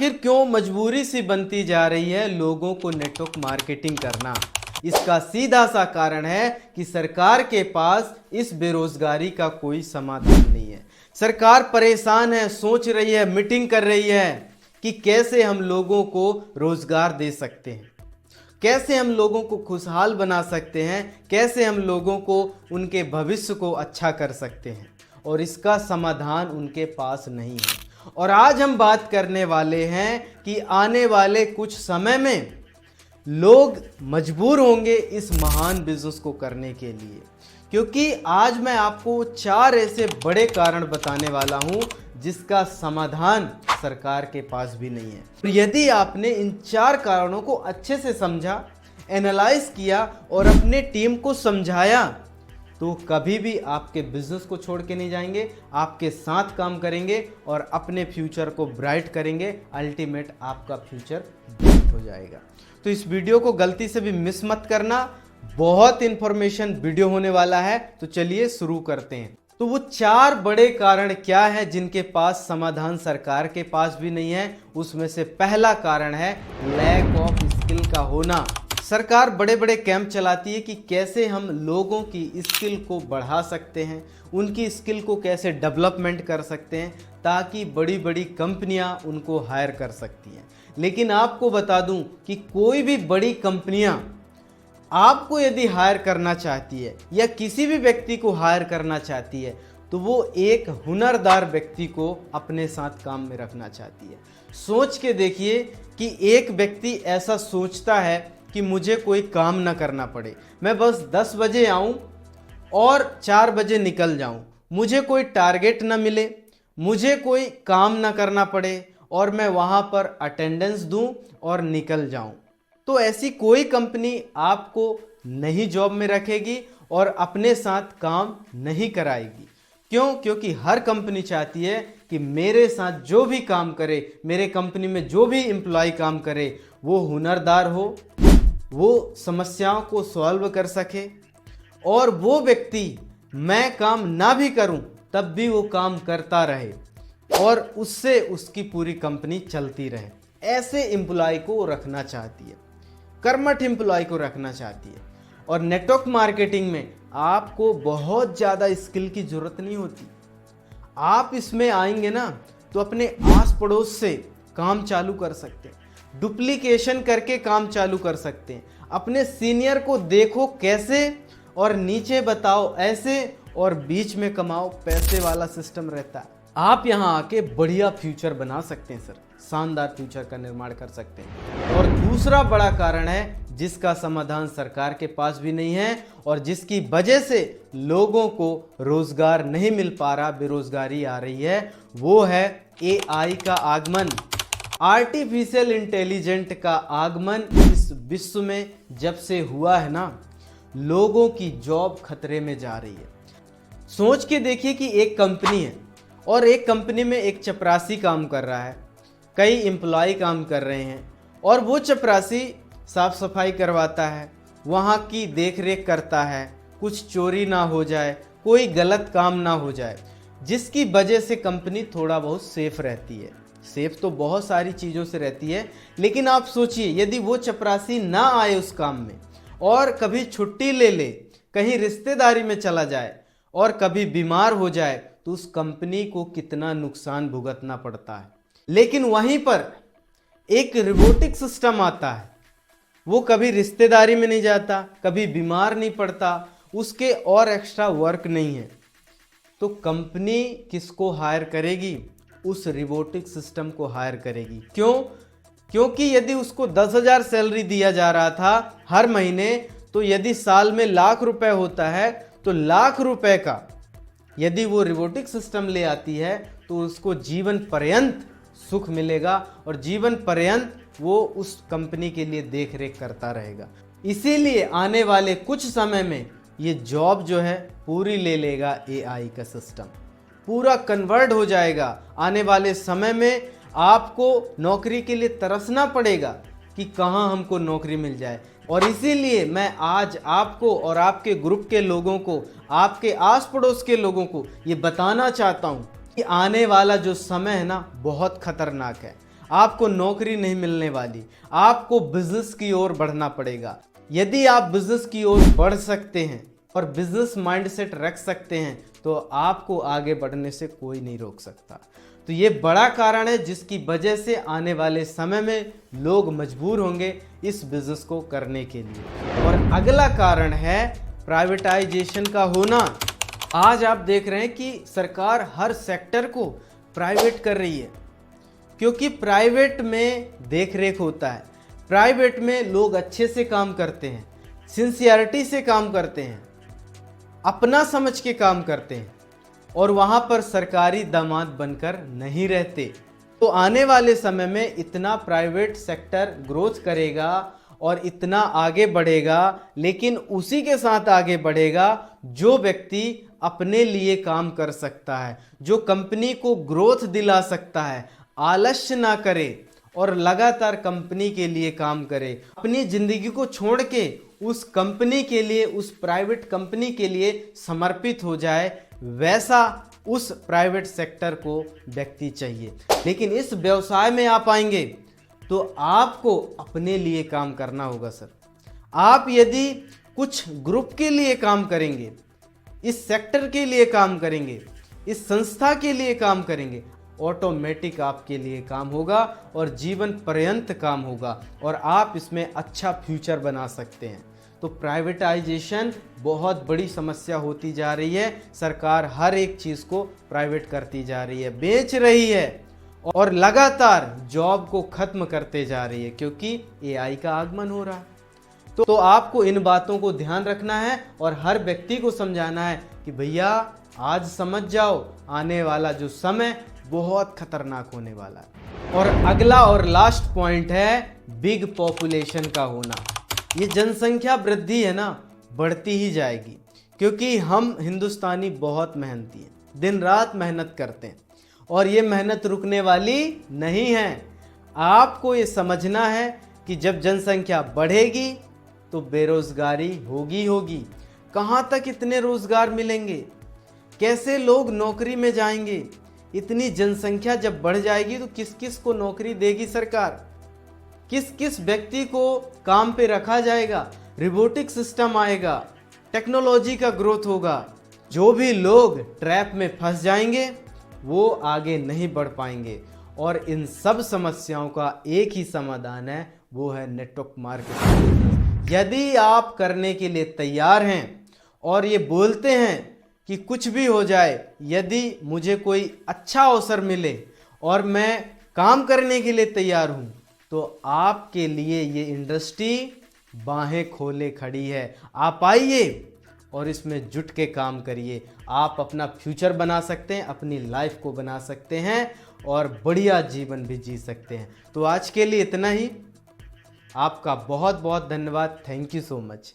आखिर क्यों मजबूरी सी बनती जा रही है लोगों को नेटवर्क मार्केटिंग करना? इसका सीधा सा कारण है कि सरकार के पास इस बेरोजगारी का कोई समाधान नहीं है। सरकार परेशान है, सोच रही है, मीटिंग कर रही है कि कैसे हम लोगों को रोजगार दे सकते हैं, कैसे हम लोगों को खुशहाल बना सकते हैं, कैसे हम लोगों को उनके भविष्य को अच्छा कर सकते हैं, और इसका समाधान उनके पास नहीं है। और आज हम बात करने वाले हैं कि आने वाले कुछ समय में लोग मजबूर होंगे इस महान बिजनेस को करने के लिए, क्योंकि आज मैं आपको 4 ऐसे बड़े कारण बताने वाला हूं जिसका समाधान सरकार के पास भी नहीं है। तो यदि आपने इन 4 कारणों को अच्छे से समझा, एनालाइज किया और अपने टीम को समझाया, तो कभी भी आपके बिजनेस को छोड़ के नहीं जाएंगे, आपके साथ काम करेंगे और अपने फ्यूचर को ब्राइट करेंगे। अल्टीमेट आपका फ्यूचर ब्राइट हो जाएगा। तो इस वीडियो को गलती से भी मिस मत करना, बहुत इंफॉर्मेशन वीडियो होने वाला है। तो चलिए शुरू करते हैं। तो वो 4 बड़े कारण क्या है जिनके पास समाधान सरकार के पास भी नहीं है? उसमें से पहला कारण है लैक ऑफ स्किल का होना। सरकार बड़े बड़े कैंप चलाती है कि कैसे हम लोगों की स्किल को बढ़ा सकते हैं, उनकी स्किल को कैसे डेवलपमेंट कर सकते हैं, ताकि बड़ी बड़ी कंपनियां उनको हायर कर सकती हैं। लेकिन आपको बता दूं कि कोई भी बड़ी कंपनियां आपको यदि हायर करना चाहती है या किसी भी व्यक्ति को हायर करना चाहती है, तो वो एक हुनरदार व्यक्ति को अपने साथ काम में रखना चाहती है। सोच के देखिए कि एक व्यक्ति ऐसा सोचता है कि मुझे कोई काम ना करना पड़े, मैं बस 10 बजे आऊं और 4 बजे निकल जाऊं, मुझे कोई टारगेट ना मिले, मुझे कोई काम ना करना पड़े और मैं वहां पर अटेंडेंस दूं और निकल जाऊं। तो ऐसी कोई कंपनी आपको नहीं जॉब में रखेगी और अपने साथ काम नहीं कराएगी। क्यों? क्योंकि हर कंपनी चाहती है कि मेरे साथ जो भी काम करे, मेरे कंपनी में जो भी एम्प्लॉय काम करे, वो हुनरदार हो, वो समस्याओं को सॉल्व कर सके, और वो व्यक्ति मैं काम ना भी करूं तब भी वो काम करता रहे और उससे उसकी पूरी कंपनी चलती रहे। ऐसे एम्प्लॉय को रखना चाहती है, कर्मठ एम्प्लॉय को रखना चाहती है। और नेटवर्क मार्केटिंग में आपको बहुत ज़्यादा स्किल की जरूरत नहीं होती। आप इसमें आएंगे ना तो अपने आस पड़ोस से काम चालू कर सकते हैं, डुप्लीकेशन करके काम चालू कर सकते हैं। अपने सीनियर को देखो कैसे और नीचे बताओ ऐसे और बीच में कमाओ पैसे वाला सिस्टम रहता है। आप यहाँ आके बढ़िया फ्यूचर बना सकते हैं सर, शानदार फ्यूचर का निर्माण कर सकते हैं। और दूसरा बड़ा कारण है जिसका समाधान सरकार के पास भी नहीं है और जिसकी वजह से लोगों को रोजगार नहीं मिल पा रहा, बेरोजगारी आ रही है, वो है एआई का आगमन। आर्टिफिशियल इंटेलिजेंट का आगमन इस विश्व में जब से हुआ है ना, लोगों की जॉब खतरे में जा रही है। सोच के देखिए कि एक कंपनी है और एक कंपनी में एक चपरासी काम कर रहा है, कई एम्प्लॉय काम कर रहे हैं, और वो चपरासी साफ सफाई करवाता है, वहाँ की देख रेख करता है, कुछ चोरी ना हो जाए, कोई गलत काम ना हो जाए, जिसकी वजह से कंपनी थोड़ा बहुत सेफ रहती है। सेफ तो बहुत सारी चीज़ों से रहती है, लेकिन आप सोचिए यदि वो चपरासी ना आए उस काम में और कभी छुट्टी ले ले, कहीं रिश्तेदारी में चला जाए और कभी बीमार हो जाए, तो उस कंपनी को कितना नुकसान भुगतना पड़ता है। लेकिन वहीं पर एक रोबोटिक सिस्टम आता है, वो कभी रिश्तेदारी में नहीं जाता, कभी बीमार नहीं पड़ता, उसके और एक्स्ट्रा वर्क नहीं है, तो कंपनी किसको हायर करेगी? उस रोबोटिक सिस्टम को हायर करेगी। क्यों? क्योंकि यदि उसको 10,000 सैलरी दिया जा रहा था हर महीने, तो यदि साल में लाख रुपए होता है, तो लाख रुपए का यदि वो रोबोटिक सिस्टम ले आती है तो उसको जीवन पर्यंत सुख मिलेगा और जीवन पर्यंत वो उस कंपनी के लिए देख रेख करता रहेगा। इसीलिए आने वाले कुछ समय में ये जॉब जो है पूरी ले लेगा एआई का सिस्टम, पूरा कन्वर्ट हो जाएगा। आने वाले समय में आपको नौकरी के लिए तरसना पड़ेगा कि कहाँ हमको नौकरी मिल जाए। और इसीलिए मैं आज आपको और आपके ग्रुप के लोगों को, आपके आस पड़ोस के लोगों को ये बताना चाहता हूँ कि आने वाला जो समय है ना, बहुत खतरनाक है। आपको नौकरी नहीं मिलने वाली, आपको बिजनेस की ओर बढ़ना पड़ेगा। यदि आप बिजनेस की ओर बढ़ सकते हैं और बिजनेस माइंडसेट रख सकते हैं तो आपको आगे बढ़ने से कोई नहीं रोक सकता। तो ये बड़ा कारण है जिसकी वजह से आने वाले समय में लोग मजबूर होंगे इस बिजनेस को करने के लिए। और अगला कारण है प्राइवेटाइजेशन का होना। आज आप देख रहे हैं कि सरकार हर सेक्टर को प्राइवेट कर रही है, क्योंकि प्राइवेट में देखरेख होता है, प्राइवेट में लोग अच्छे से काम करते हैं, सिंसियरिटी से काम करते हैं, अपना समझ के काम करते हैं और वहाँ पर सरकारी दामाद बनकर नहीं रहते। तो आने वाले समय में इतना प्राइवेट सेक्टर ग्रोथ करेगा और इतना आगे बढ़ेगा, लेकिन उसी के साथ आगे बढ़ेगा जो व्यक्ति अपने लिए काम कर सकता है, जो कंपनी को ग्रोथ दिला सकता है, आलस्य ना करे और लगातार कंपनी के लिए काम करे, अपनी जिंदगी को छोड़ के उस कंपनी के लिए, उस प्राइवेट कंपनी के लिए समर्पित हो जाए, वैसा उस प्राइवेट सेक्टर को व्यक्ति चाहिए। लेकिन इस व्यवसाय में आप आएंगे तो आपको अपने लिए काम करना होगा सर। आप यदि कुछ ग्रुप के लिए काम करेंगे, इस सेक्टर के लिए काम करेंगे, इस संस्था के लिए काम करेंगे, ऑटोमेटिक आपके लिए काम होगा और जीवन पर्यंत काम होगा और आप इसमें अच्छा फ्यूचर बना सकते हैं। तो प्राइवेटाइजेशन बहुत बड़ी समस्या होती जा रही है। सरकार हर एक चीज़ को प्राइवेट करती जा रही है, बेच रही है और लगातार जॉब को खत्म करते जा रही है, क्योंकि एआई का आगमन हो रहा है। तो आपको इन बातों को ध्यान रखना है और हर व्यक्ति को समझाना है कि भैया आज समझ जाओ, आने वाला जो समय बहुत खतरनाक होने वाला है। और अगला और लास्ट पॉइंट है बिग पॉपुलेशन का होना। ये जनसंख्या वृद्धि है ना, बढ़ती ही जाएगी, क्योंकि हम हिंदुस्तानी बहुत मेहनती हैं, दिन रात मेहनत करते हैं और ये मेहनत रुकने वाली नहीं है। आपको ये समझना है कि जब जनसंख्या बढ़ेगी तो बेरोजगारी होगी। कहाँ तक इतने रोजगार मिलेंगे, कैसे लोग नौकरी में जाएंगे? इतनी जनसंख्या जब बढ़ जाएगी तो किस किस को नौकरी देगी सरकार, किस किस व्यक्ति को काम पे रखा जाएगा? रोबोटिक सिस्टम आएगा, टेक्नोलॉजी का ग्रोथ होगा। जो भी लोग ट्रैप में फंस जाएंगे वो आगे नहीं बढ़ पाएंगे। और इन सब समस्याओं का एक ही समाधान है, वो है नेटवर्क मार्केटिंग। यदि आप करने के लिए तैयार हैं और ये बोलते हैं कि कुछ भी हो जाए, यदि मुझे कोई अच्छा अवसर मिले और मैं काम करने के लिए तैयार हूं, तो आपके लिए ये इंडस्ट्री बाहें खोले खड़ी है। आप आइए और इसमें जुट के काम करिए। आप अपना फ्यूचर बना सकते हैं, अपनी लाइफ को बना सकते हैं और बढ़िया जीवन भी जी सकते हैं। तो आज के लिए इतना ही। आपका बहुत बहुत धन्यवाद। Thank you so much.